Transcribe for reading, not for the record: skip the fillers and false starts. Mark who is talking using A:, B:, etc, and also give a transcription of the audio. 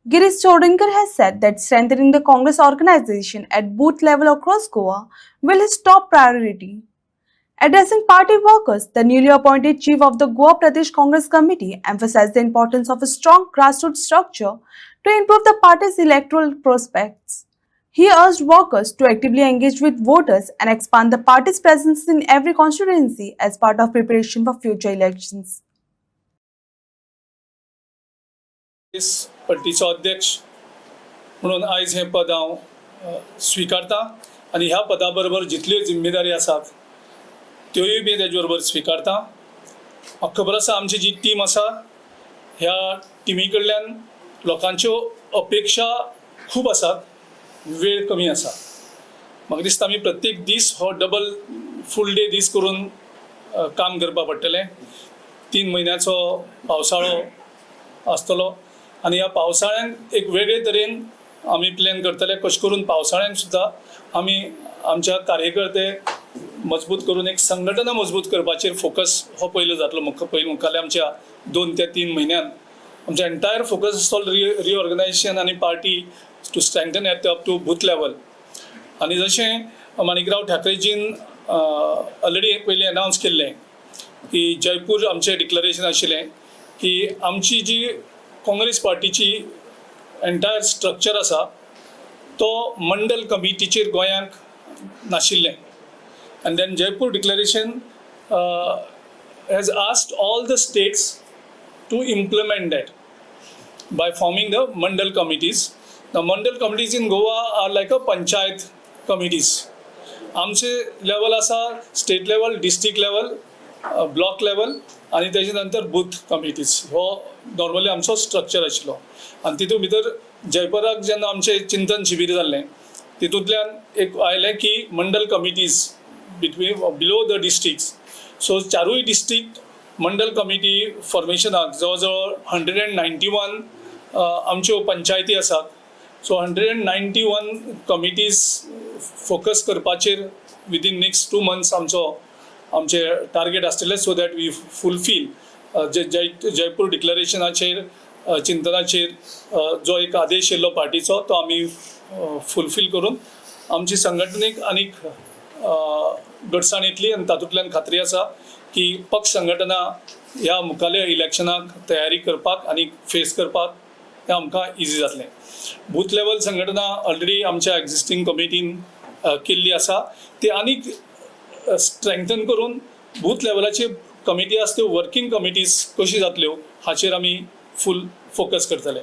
A: Girish Chodinkar has said that strengthening the Congress organization at booth level across Goa will his top priority. Addressing party workers, the newly appointed chief of the Goa Pradesh Congress Committee emphasized the importance of a strong grassroots structure to improve the party's electoral prospects. He urged workers to actively engage with voters and expand the party's presence in every constituency as part of preparation for future elections.
B: पट्टीचो अध्यक्ष म्हणून आयज हे पद हांव स्वीकारता आनी ह्या पदा बरोबर जितल्यो जिम्मेदारी आसात त्योय बी तेजे बरोबर स्वीकारता. म्हाका खबर आसा आमची जी टीम आसा ह्या टिमी कडल्यान लोकांच्यो अपेक्षा खूब आसात, वेळ कमी आसा. म्हाका दिसता आमी प्रत्येक दीस हो डबल फूल डे दीस करून काम करपा पडटलें. 3 म्हयन्याचो पावसाळो आसतलो आनी ह्या पावसाळ्यान एक वेगळे तरेन आमी प्लॅन करतले कशें करून पावसाळ्यान सुद्दां आमी आमच्या कार्यकर्ते मजबूत करून एक संघटना मजबूत करपाचेर फोकस हो पयलो जातलो. मुखाल्ले आमच्या 2 ते 3 म्हयन्यान आमच्या एंटायर फोकस आसतलो रिऑर्गनायझेशन आनी party to strengthen it up to booth level. आनी जशें माणिकराव ठाकरेजीन ऑलरेडी पयलीं अनावन्स केल्लें की जयपूर आमचें डिक्लरेशन आशिल्लें की आमची जी काँग्रेस पार्टीची एंटायर स्ट्रक्चर आसा तो मंडल कमिटीचेर गोंयांक नाशिल्लें. And then Jaipur declaration has asked all the states to implement that by forming the mandal committees. The mandal committees in Goa are like a panchayat committees. आमचे लेवल आसा state level, district level, block level आनी तेजे नंतर booth committees. हो normally आमचो structure आशिल्लो आनी तितून भितर जयपुराक जेन्ना आमचें चिंतन शिबीर जाल्लें तितूंतल्यान एक आयलें की mandal committees below the districts. So 4 district mandal committee फॉर्मेशनाक जवळ जवळ 191 आमच्यो पंचायती आसात. सो 191 कमिटीज फोकस करपाचेर विदीन नेक्स्ट 2 मंथ्स आमचे टार्गेट आसतलें so that we fulfil Jaipur डिक्लरेशनाचेर चिंतनाचेर जो एक आदेश येयल्लो पार्टीचो तो आमी फुलफील करून आमची संघटनेक आनीक घटसाण येतली आनी तातूंतल्यान खात्री आसा की पक्ष संघटना ह्या मुखाल्या इलेक्शनाक तयारी करपाक आनी फेस करपाक हें आमकां इजी जातलें. बूथ लेवल संघटना ऑलरेडी आमच्या एक्झिस्टींग कमिटीन केल्ली आसा. ती आनीक स्ट्रेंथन करून बूथ लेवलाचे कमिटी आसा त्यो वर्कींग कमिटीज कशी जातल्यो हाचेर आमी फूल फोकस करतले.